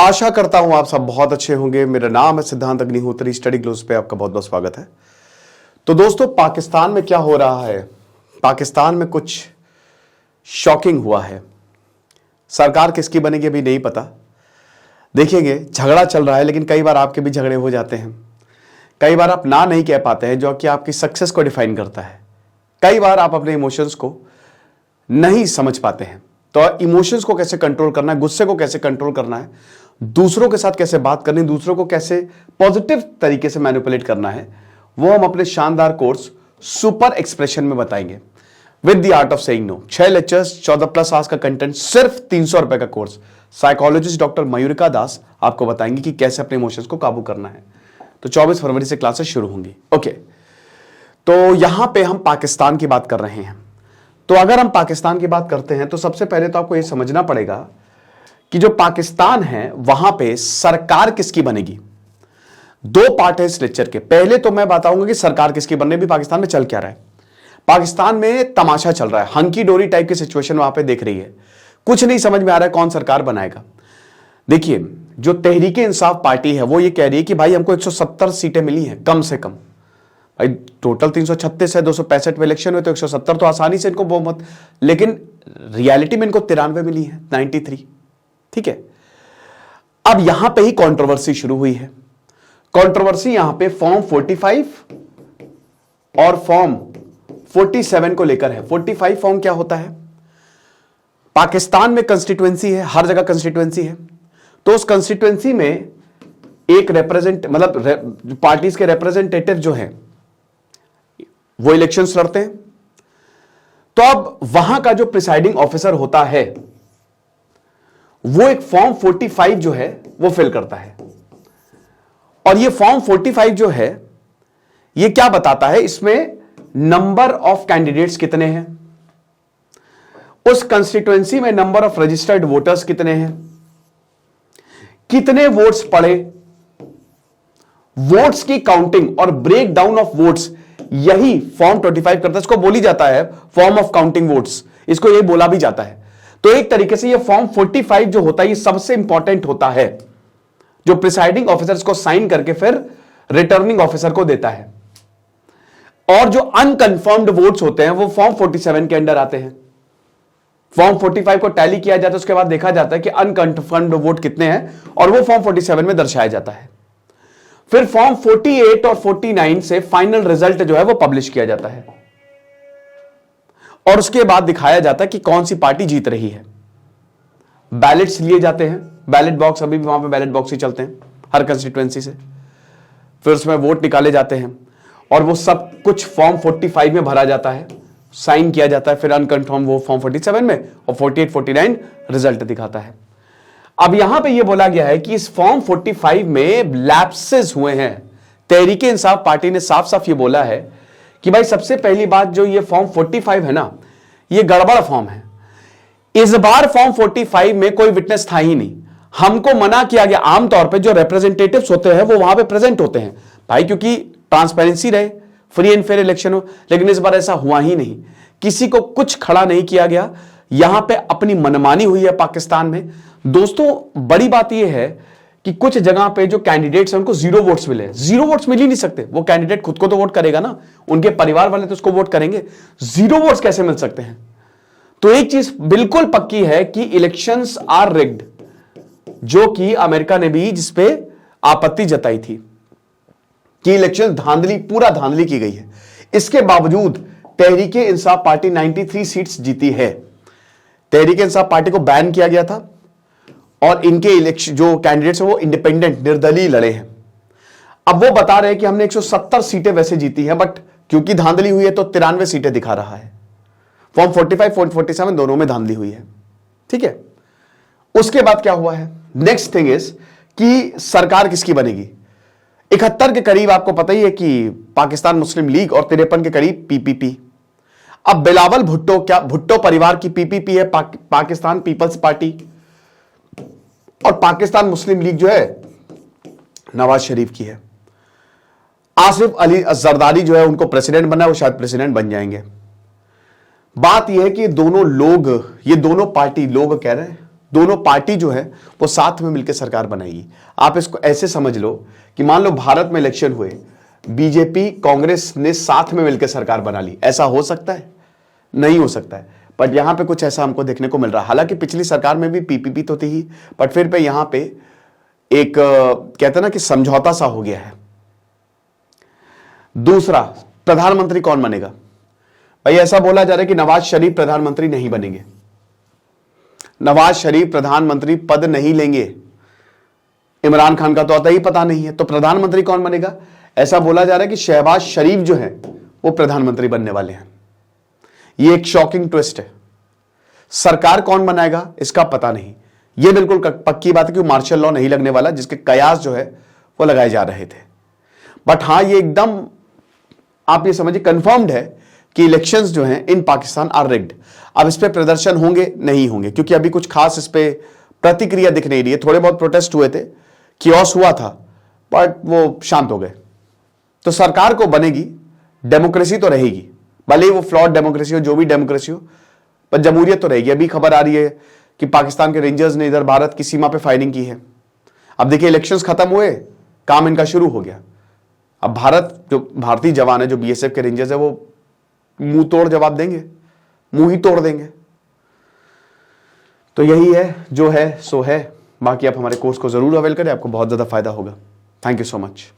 आशा करता हूं आप सब बहुत अच्छे होंगे। मेरा नाम है सिद्धांत अग्निहोत्री, स्टडी ग्लोस पे आपका बहुत बहुत स्वागत है। तो दोस्तों, पाकिस्तान में क्या हो रहा है? पाकिस्तान में कुछ शॉकिंग हुआ है। सरकार किसकी बनेगी अभी नहीं पता, देखेंगे। झगड़ा चल रहा है, लेकिन कई बार आपके भी झगड़े हो जाते हैं। कई बार आप ना नहीं कह पाते हैं, जो कि आपकी सक्सेस को डिफाइन करता है। कई बार आप अपने इमोशंस को नहीं समझ पाते हैं। तो इमोशंस को कैसे कंट्रोल करना है, गुस्से को कैसे कंट्रोल करना है, दूसरों के साथ कैसे बात करनी, दूसरों को कैसे पॉजिटिव तरीके से मैनिपुलेट करना है, वो हम अपने शानदार कोर्स सुपर एक्सप्रेशन में बताएंगे। With the art of saying no. 6 lectures, 14+ hours का कंटेंट, सिर्फ 300 रुपए का course. Psychologist doctor Mayurika Das आपको बताएंगे कि कैसे अपने इमोशंस को काबू करना है। तो 24 फरवरी से क्लासेस शुरू होंगी। ओके, तो यहां पे हम पाकिस्तान की बात कर रहे हैं। तो अगर हम पाकिस्तान की बात करते हैं तो सबसे पहले तो आपको यह समझना पड़ेगा कि जो पाकिस्तान है वहां पे सरकार किसकी बनेगी। 2 पार्ट है इस लेक्चर के। पहले तो मैं बताऊंगा कि सरकार किसकी बनने, भी पाकिस्तान में चल क्या रहा है। पाकिस्तान में तमाशा चल रहा है, हंकी डोरी टाइप की सिचुएशन वहां पे देख रही है। कुछ नहीं समझ में आ रहा है कौन सरकार बनाएगा। देखिए, जो तहरीके इंसाफ पार्टी है वो ये कह रही है कि भाई हमको 170 सीटें मिली हैं कम से कम। भाई टोटल 336 है, 265 में इलेक्शन हुए तो 170 तो आसानी से इनको बहुमत, लेकिन रियलिटी में इनको 93 मिली है, 93। ठीक है, अब यहां पे ही कंट्रोवर्सी शुरू हुई है। कंट्रोवर्सी यहां पे फॉर्म 45 और फॉर्म 47 को लेकर है। 45 फॉर्म क्या होता है? पाकिस्तान में कंस्टिट्यूएंसी है, हर जगह कंस्टिट्यूएंसी है। तो उस कंस्टिट्यूएंसी में एक पार्टीज के रिप्रेजेंटेटिव जो है वो इलेक्शंस लड़ते हैं। तो अब वहां का जो प्रिसाइडिंग ऑफिसर होता है वो एक फॉर्म 45 जो है वो फिल करता है। और ये फॉर्म 45 जो है ये क्या बताता है? इसमें नंबर ऑफ कैंडिडेट्स कितने हैं, उस कंस्टिट्यूएंसी में नंबर ऑफ रजिस्टर्ड वोटर्स कितने हैं, कितने वोट्स पड़े, वोट्स की काउंटिंग और ब्रेक डाउन ऑफ वोट्स, यही फॉर्म 25 करता है। इसको बोली जाता है फॉर्म ऑफ काउंटिंग वोट्स, इसको यही बोला भी जाता है। तो एक तरीके से ये फॉर्म 45 जो होता है ये सबसे इंपॉर्टेंट होता है, जो प्रिसाइडिंग ऑफिसर्स को साइन करके फिर रिटर्निंग ऑफिसर को देता है। और जो अनकंफर्म्ड वोट्स होते हैं वो फॉर्म 47 के अंडर आते हैं। फॉर्म 45 को टैली किया जाता है, उसके बाद देखा जाता है कि अनकंफर्म्ड वोट कितने हैं और वो फॉर्म 47 में दर्शाया जाता है। फिर फॉर्म 48 और 49 से फाइनल रिजल्ट जो है वो पब्लिश किया जाता है और उसके बाद दिखाया जाता है कि कौन सी पार्टी जीत रही है। बैलेट्स लिए जाते हैं, बैलेट बॉक्स, अभी भी वहां पे बैलेट बॉक्स ही चलते हैं हर कंस्टिट्यूएंसी से। फिर उसमें वोट निकाले जाते हैं और वो सब कुछ फॉर्म 45 में भरा जाता है, साइन किया जाता है। फिर अनकन्फर्म वो फॉर्म 47 में और 48, 49 रिजल्ट दिखाता है। अब यहां पे ये बोला गया है कि इस फॉर्म 45 में लैप्सेस हुए हैं। तहरीके इंसाफ पार्टी ने साफ साफ ये बोला है कि भाई सबसे पहली बात, जो ये फॉर्म 45 है ना, ये गड़बड़ फॉर्म है। इस बार फॉर्म 45 में कोई विटनेस था ही नहीं। हमको मना किया गया। आमतौर पे जो रिप्रेजेंटेटिव्स होते हैं वो वहां पे प्रेजेंट होते हैं भाई, क्योंकि ट्रांसपेरेंसी रहे, फ्री एंड फेयर इलेक्शन हो। लेकिन इस बार ऐसा हुआ ही नहीं, किसी को कुछ खड़ा नहीं किया गया। यहां पे अपनी मनमानी हुई है पाकिस्तान में। दोस्तों, बड़ी बात यह है कि कुछ जगह पे जो कैंडिडेट्स हैं उनको 0 वोट्स मिले। 0 वोट्स मिल ही नहीं सकते। वो कैंडिडेट खुद को तो वोट करेगा ना, उनके परिवार वाले तो उसको वोट करेंगे। 0 वोट्स कैसे मिल सकते हैं? तो एक चीज बिल्कुल पक्की है कि इलेक्शंस आर रिग्ड, जो कि अमेरिका ने भी जिसपे आपत्ति जताई थी कि इलेक्शन धांधली, पूरा धांधली की गई है। इसके बावजूद तहरीके इंसाफ पार्टी 93 सीट्स जीती है। तहरीके इंसाफ पार्टी को बैन किया गया था और इनके इलेक्शन जो कैंडिडेट्स हैं वो इंडिपेंडेंट, निर्दलीय लड़े हैं। अब वो बता रहे हैं कि हमने 170 सीटें वैसे जीती हैं, बट क्योंकि धांधली हुई है तो 93 सीटें दिखा रहा है। फॉर्म 45, फॉर्म 47 दोनों में धांधली हुई है। ठीक है, उसके बाद क्या हुआ है? नेक्स्ट थिंग इज कि सरकार किसकी बनेगी। 71 के करीब आपको पता ही है कि पाकिस्तान मुस्लिम लीग और 53 के करीब पीपीपी। अब बिलावल भुट्टो, क्या भुट्टो परिवार की पीपीपी है, पाकिस्तान पीपल्स पार्टी, और पाकिस्तान मुस्लिम लीग जो है नवाज शरीफ की है। आसिफ अली जरदारी जो है उनको प्रेसिडेंट बना है, वो शायद प्रेसिडेंट बन जाएंगे। बात यह है कि ये दोनों पार्टी लोग कह रहे हैं दोनों पार्टी जो है वो साथ में मिलकर सरकार बनाएगी। आप इसको ऐसे समझ लो कि मान लो भारत में इलेक्शन हुए, बीजेपी कांग्रेस ने साथ में मिलकर सरकार बना ली, ऐसा हो सकता है? नहीं हो सकता है। बट यहां पे कुछ ऐसा हमको देखने को मिल रहा है। हालांकि पिछली सरकार में भी पीपीपी तो थी ही, बट फिर पे यहां पे एक कहते हैं ना कि समझौता सा हो गया है। दूसरा, प्रधानमंत्री कौन बनेगा? भाई ऐसा बोला जा रहा है कि नवाज शरीफ प्रधानमंत्री नहीं बनेंगे, नवाज शरीफ प्रधानमंत्री पद नहीं लेंगे। इमरान खान का तो आता ही पता नहीं है, तो प्रधानमंत्री कौन बनेगा? ऐसा बोला जा रहा है कि शहबाज शरीफ जो है वो प्रधानमंत्री बनने वाले हैं। ये एक शॉकिंग ट्विस्ट है। सरकार कौन बनाएगा इसका पता नहीं। यह बिल्कुल पक्की बात है कि मार्शल लॉ नहीं लगने वाला, जिसके कयास जो है वो लगाए जा रहे थे। बट हां, ये एकदम आप ये समझिए कंफर्म्ड है कि इलेक्शंस जो हैं इन पाकिस्तान आर रिग्ड। अब इस पे प्रदर्शन होंगे नहीं होंगे, क्योंकि अभी कुछ खास इस पे प्रतिक्रिया दिख नहीं रही है। थोड़े बहुत प्रोटेस्ट हुए थे, कियोस हुआ था, बट वो शांत हो गए। तो सरकार को बनेगी, डेमोक्रेसी तो रहेगी, भले ही वो फ्लॉड डेमोक्रेसी हो, जो भी डेमोक्रेसी हो, पर जमहूरियत तो रहेगी। अभी खबर आ रही है कि पाकिस्तान के रेंजर्स ने इधर भारत की सीमा पे फायरिंग की है। अब देखिए इलेक्शंस खत्म हुए, काम इनका शुरू हो गया। अब भारत, जो भारतीय जवान है, जो बीएसएफ के रेंजर्स है, वो मुंह तोड़ जवाब देंगे, मुंह ही तोड़ देंगे। तो यही है, जो है सो है। बाकी आप हमारे कोर्स को जरूर अवेल करें, आपको बहुत ज्यादा फायदा होगा। Thank you so much.